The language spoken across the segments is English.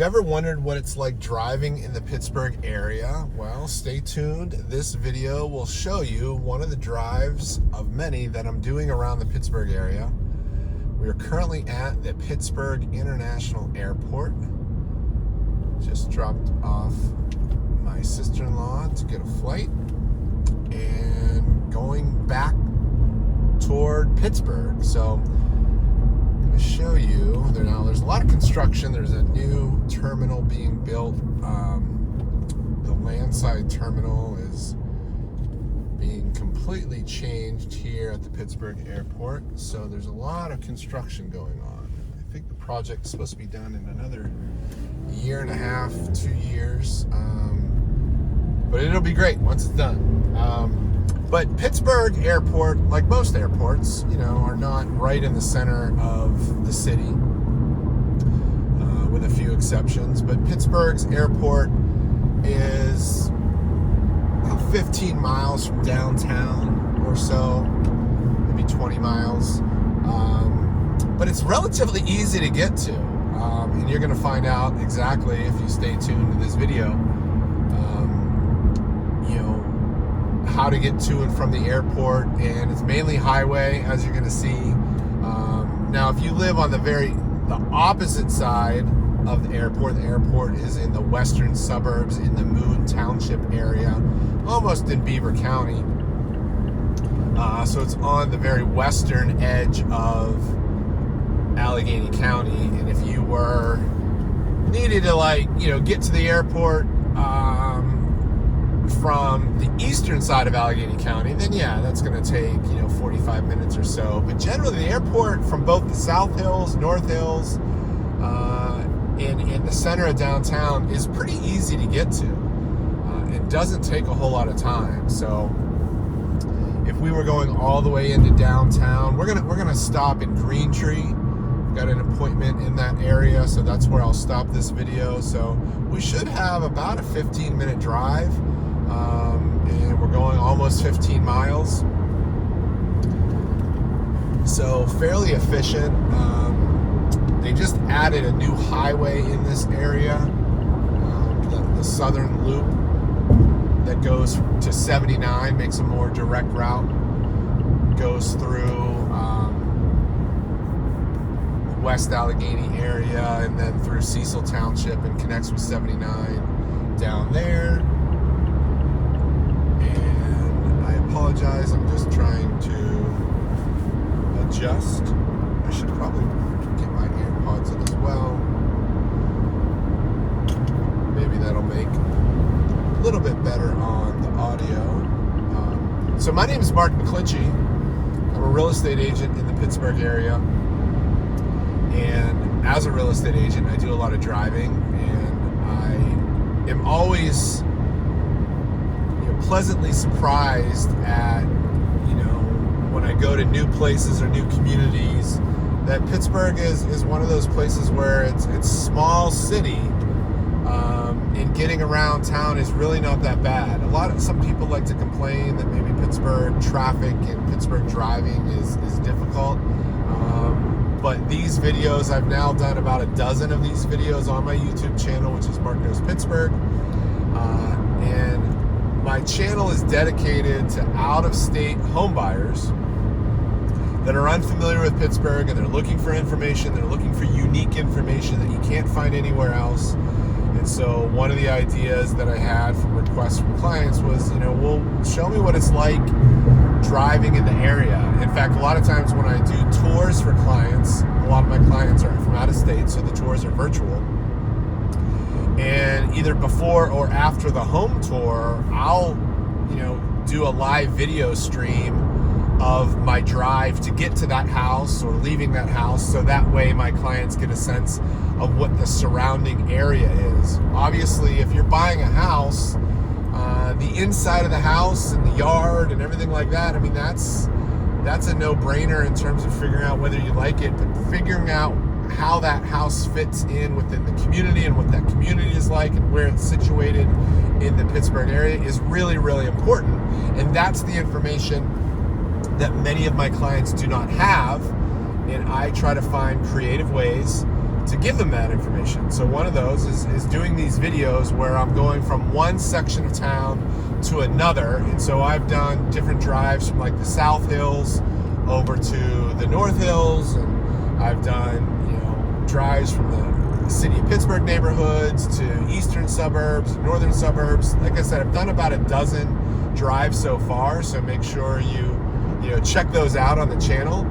you've ever wondered what it's like driving in the Pittsburgh area, well, stay tuned. This video will show you one of the drives of many that I'm doing around the Pittsburgh area. We are currently at the Pittsburgh International Airport. Just dropped off my sister-in-law to get a flight and going back toward Pittsburgh. So I'm going to show you there now. There's a lot of construction. There's a new terminal being built. The landside terminal is being completely changed here at the Pittsburgh Airport. So there's a lot of construction going on. I think the project is supposed to be done in another year and a half, 2 years. But it'll be great once it's done. But Pittsburgh Airport, like most airports, are not right in the center of the city, with a few exceptions. But Pittsburgh's airport is about 15 miles from downtown or so, maybe 20 miles. But it's relatively easy to get to. And you're going to find out exactly if you stay tuned to this video, how to get to and from the airport. And it's mainly highway, as you're going to see. Now, if you live on the opposite side of the airport is in the western suburbs in the Moon Township area, almost in Beaver County. So it's on the very western edge of Allegheny County. And if you were needed to get to the airport from the eastern side of Allegheny County, then yeah, that's going to take 45 minutes or so. But generally the airport from both the South Hills, North Hills, in the center of downtown is pretty easy to get to. It doesn't take a whole lot of time. So if we were going all the way into downtown, we're gonna stop in Greentree. Got an appointment in that area, so that's where I'll stop this video. So we should have about a 15-minute drive, and we're going almost 15 miles. So fairly efficient. They just added a new highway in this area, the southern loop that goes to 79, makes a more direct route, goes through West Allegheny area and then through Cecil Township and connects with 79 down there. And I apologize, I'm just trying to adjust. I should probably get my AirPods in as well. Maybe that'll make a little bit better on the audio. So my name is Mark McClinchy. I'm a real estate agent in the Pittsburgh area. And as a real estate agent, I do a lot of driving, and I am always pleasantly surprised at, when I go to new places or new communities, that Pittsburgh is one of those places where it's small city, and getting around town is really not that bad. Some people like to complain that maybe Pittsburgh traffic and Pittsburgh driving is difficult. But these videos, I've now done about a dozen of these videos on my YouTube channel, which is Mark Knows Pittsburgh. And my channel is dedicated to out-of-state home buyers that are unfamiliar with Pittsburgh, and they're looking for information. They're looking for unique information that you can't find anywhere else. And so one of the ideas that I had from requests from clients was, well, show me what it's like driving in the area. In fact, a lot of times when I do tours for clients, a lot of my clients are from out of state, so the tours are virtual. And either before or after the home tour, I'll, do a live video stream of my drive to get to that house or leaving that house, so that way my clients get a sense of what the surrounding area is. Obviously, if you're buying a house, the inside of the house and the yard and everything like that, that's a no-brainer in terms of figuring out whether you like it, but figuring out how that house fits in within the community and what that community is like and where it's situated in the Pittsburgh area is really, really important. And that's the information that many of my clients do not have. And I try to find creative ways to give them that information. So one of those is doing these videos where I'm going from one section of town to another. And so I've done different drives from like the South Hills over to the North Hills, and I've done, drives from the city of Pittsburgh neighborhoods to eastern suburbs, northern suburbs. Like I said, I've done about a dozen drives so far, so make sure you check those out on the channel.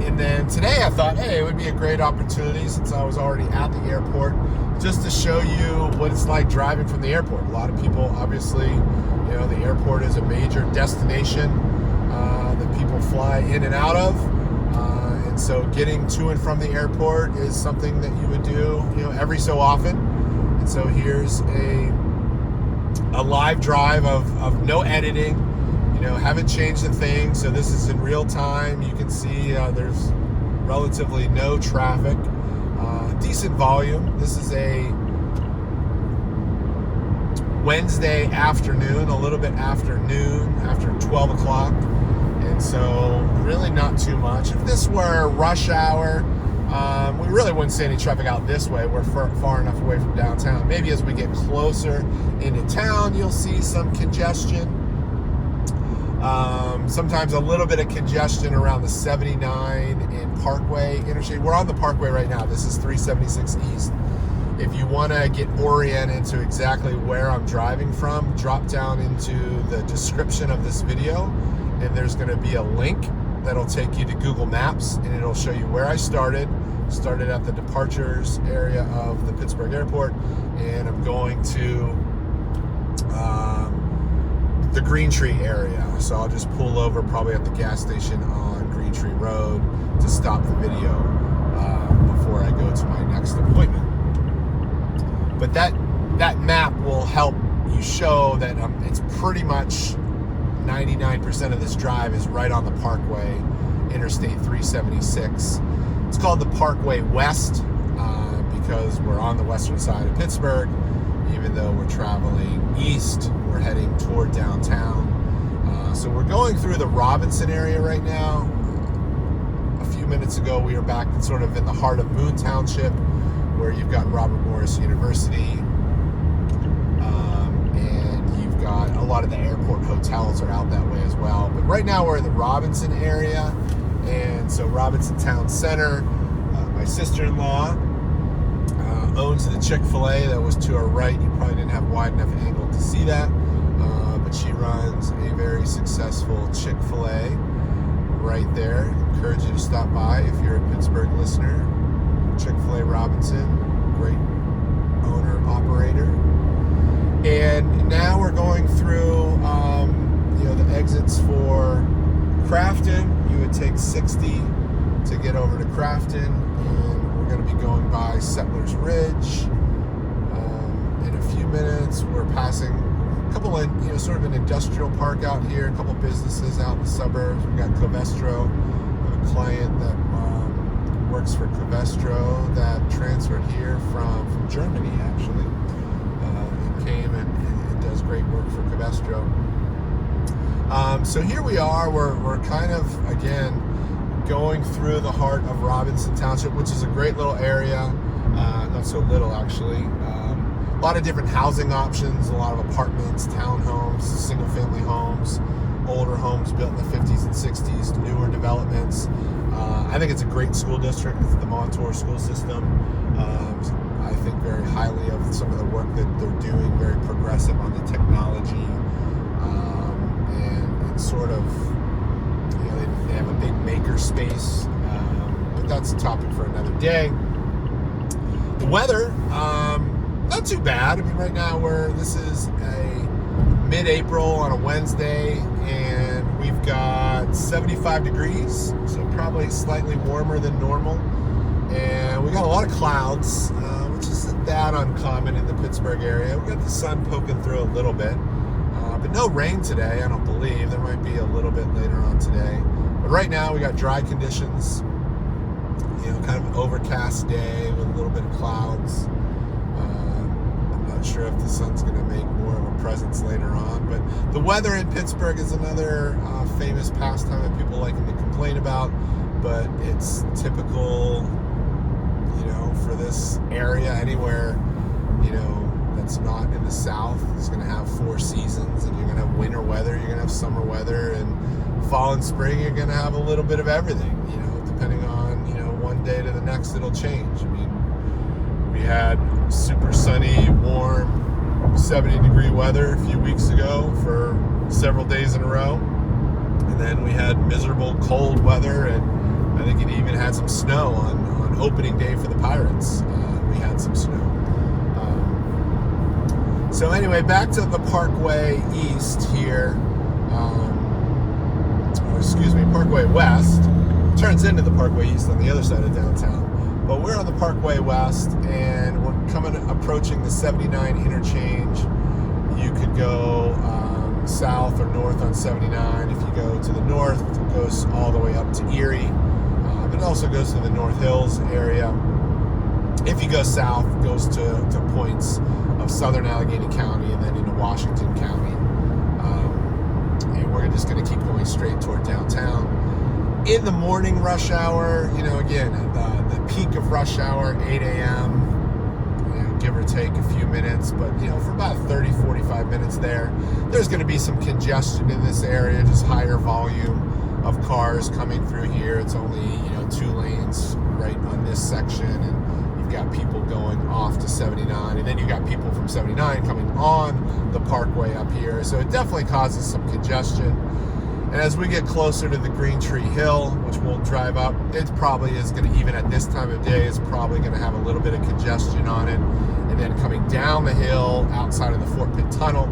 And then today I thought, hey, it would be a great opportunity, since I was already at the airport, just to show you what it's like driving from the airport. A lot of people, obviously, the airport is a major destination that people fly in and out of. And so getting to and from the airport is something that you would do, every so often. And so here's a live drive of no editing. Haven't changed a thing, so this is in real time. You can see there's relatively no traffic, decent volume. This is a Wednesday afternoon, a little bit after noon, after 12 o'clock, and so really not too much. If this were rush hour, we really wouldn't see any traffic out this way. We're far enough away from downtown. Maybe as we get closer into town, you'll see some congestion. Sometimes a little bit of congestion around the 79 and Parkway interstate. We're on the Parkway right now. This is 376 East. If you want to get oriented to exactly where I'm driving from, drop down into the description of this video, and there's going to be a link that'll take you to Google Maps, and it'll show you where I started. Started at the departures area of the Pittsburgh airport, and I'm going to the Greentree area. So I'll just pull over probably at the gas station on Greentree Road to stop the video before I go to my next appointment. But that map will help you show that it's pretty much 99% of this drive is right on the Parkway, Interstate 376. It's called the Parkway West because we're on the western side of Pittsburgh. Even though we're traveling east, we're heading toward downtown. So we're going through the Robinson area right now. A few minutes ago, we were back sort of in the heart of Moon Township, where you've got Robert Morris University, and you've got a lot of the airport hotels are out that way as well. But right now we're in the Robinson area, and so Robinson Town Center. My sister-in-law owns the Chick-fil-A that was to our right. You probably didn't have wide enough angle to see that, but she runs a very successful Chick-fil-A right there. Encourage you to stop by if you're a Pittsburgh listener. Chick-fil-A Robinson, great owner, operator. And now we're going through the exits for Crafton. You would take 60 to get over to Crafton, and we're going to be going by Settlers Ridge. In a few minutes, we're passing a couple of, sort of an industrial park out here, a couple businesses out in the suburbs. We've got Covestro, a client that works for Covestro that transferred here from Germany, actually. And came and does great work for Covestro. So here we are, we're kind of, again, going through the heart of Robinson Township, which is a great little area, not so little actually. A lot of different housing options, a lot of apartments, townhomes, single-family homes, older homes built in the 50s and 60s, newer developments. I think it's a great school district. It's the Montour school system. I think very highly of some of the work that they're doing, very progressive on the technology, and sort of, they have a big maker space, but that's a topic for another day. The weather, not too bad. I mean, right now this is a mid-April on a Wednesday, and we've got 75 degrees, so probably slightly warmer than normal. And we got a lot of clouds, which isn't that uncommon in the Pittsburgh area. We got the sun poking through a little bit, but no rain today, I don't believe. There might be a little bit later on today. But right now we got dry conditions, kind of an overcast day with a little bit of clouds. I'm not sure if the sun's going to make more of a presence later on, but the weather in Pittsburgh is another famous pastime that people like to complain about. but it's typical, for this area. Anywhere, that's not in the South is going to have 4 seasons, and you're going to have winter weather, you're going to have summer weather, and fall and spring, you're going to have a little bit of everything, depending on, one day to the next, it'll change. I mean, we had super sunny, warm, 70-degree weather a few weeks ago for several days in a row. And then we had miserable cold weather, and I think it even had some snow on opening day for the Pirates. We had some snow. So anyway, back to the Parkway East here, Parkway West. Turns into the Parkway East on the other side of downtown. But we're on the Parkway West, and we're approaching the 79 interchange. You could go south or north on 79. If you go to the north, it goes all the way up to Erie. It also goes to the North Hills area. If you go south, it goes to points of southern Allegheny County and then into Washington County. And we're just going to keep going straight toward downtown. In the morning rush hour, again, the peak of rush hour, 8 a.m., give or take a few minutes, but, for about 30, 45 minutes there's going to be some congestion in this area, just higher volume of cars coming through here. It's only, 2 lanes right on this section, and you've got people going off to 79, and then you've got people from 79 coming on the Parkway up here, so it definitely causes some congestion. And as we get closer to the Greentree Hill, which we'll drive up, it probably is going to, even at this time of day, it's probably going to have a little bit of congestion on it. And then coming down the hill outside of the Fort Pitt Tunnel,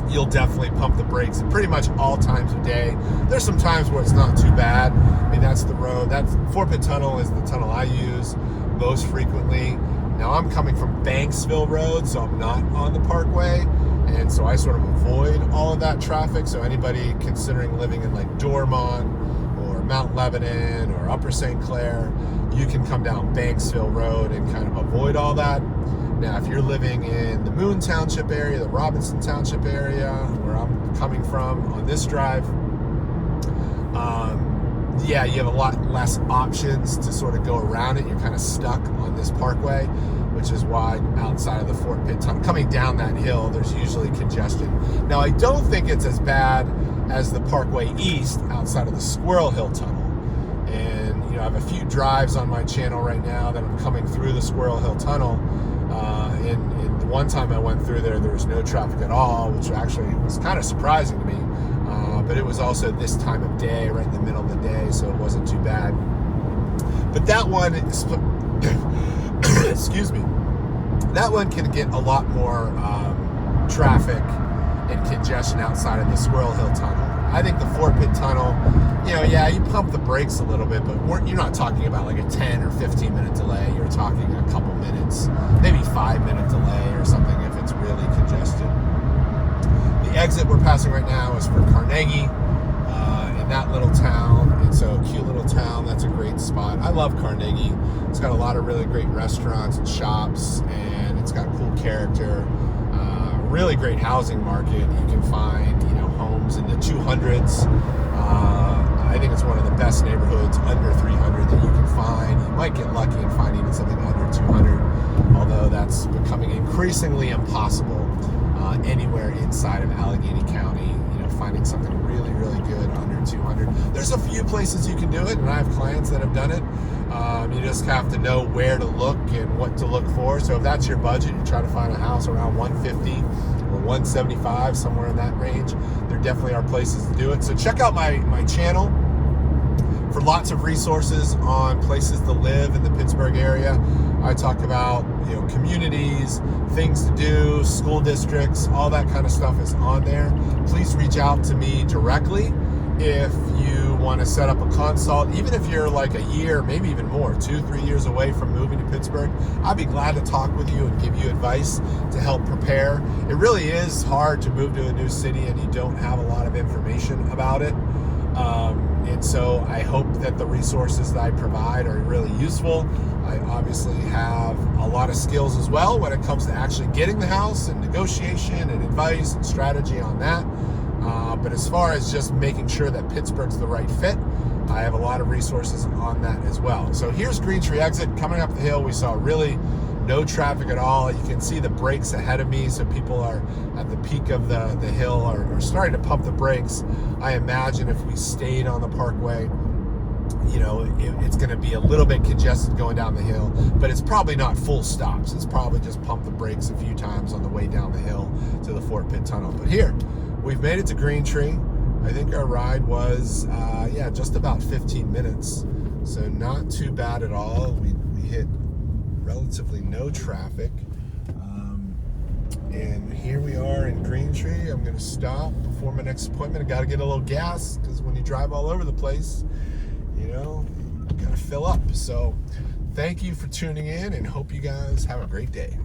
you'll definitely pump the brakes at pretty much all times of day. There's some times where it's not too bad. I mean, that's the road. Fort Pitt Tunnel is the tunnel I use most frequently. Now, I'm coming from Banksville Road, so I'm not on the Parkway. And so I sort of avoid all of that traffic. So anybody considering living in like Dormont or Mount Lebanon or Upper St. Clair, you can come down Banksville Road and kind of avoid all that. Now, if you're living in the Moon Township area, the Robinson Township area, where I'm coming from on this drive, you have a lot less options to sort of go around it. You're kind of stuck on this parkway, which is why outside of the Fort Pitt Tunnel, coming down that hill, there's usually congestion. Now, I don't think it's as bad as the Parkway East outside of the Squirrel Hill Tunnel. And, I have a few drives on my channel right now that I'm coming through the Squirrel Hill Tunnel. And the one time I went through there was no traffic at all, which actually was kind of surprising to me. But it was also this time of day, right in the middle of the day, so it wasn't too bad. But that one, excuse me, that one can get a lot more traffic and congestion outside of the Squirrel Hill Tunnel. I think the Fort Pitt Tunnel, you pump the brakes a little bit, but you're not talking about like a 10 or 15 minute delay. You're talking a couple minutes, maybe 5-minute delay or something if it's really congested. The exit we're passing right now is for Carnegie in that little town. It's a cute little town. That's a great spot. I love Carnegie. It's got a lot of really great restaurants and shops, and it's got cool character. Really great housing market. You can find, homes in the 200s. I think it's one of the best neighborhoods under 300 that you can find. You might get lucky and find even something under 200, although that's becoming increasingly impossible anywhere inside of Allegheny County. Finding something really, really good under 200. There's a few places you can do it, and I have clients that have done it. You just have to know where to look and what to look for. So if that's your budget, you try to find a house around 150 or 175, somewhere in that range. There definitely are places to do it. So check out my channel for lots of resources on places to live in the Pittsburgh area. I talk about communities, things to do, school districts, all that kind of stuff is on there. Please reach out to me directly if you want to set up a consult. Even if you're like a year, maybe even more, 2-3 years away from moving to Pittsburgh, I'd be glad to talk with you and give you advice to help prepare. It really is hard to move to a new city and you don't have a lot of information about it. And so I hope that the resources that I provide are really useful. I obviously have a lot of skills as well when it comes to actually getting the house and negotiation and advice and strategy on that. But as far as just making sure that Pittsburgh's the right fit, I have a lot of resources on that as well. So here's Greentree exit. Coming up the hill, we saw really no traffic at all. You can see the brakes ahead of me, so people are at the peak of the hill are starting to pump the brakes. I imagine if we stayed on the Parkway, you know, it's going to be a little bit congested going down the hill, but it's probably not full stops. It's probably just pump the brakes a few times on the way down the hill to the Fort Pitt Tunnel. But here, we've made it to Greentree. I think our ride was, just about 15 minutes. So not too bad at all. We hit relatively no traffic. And here we are in Greentree. I'm going to stop before my next appointment. I got to get a little gas, because when you drive all over the place, you know, you got to fill up. So thank you for tuning in, and hope you guys have a great day.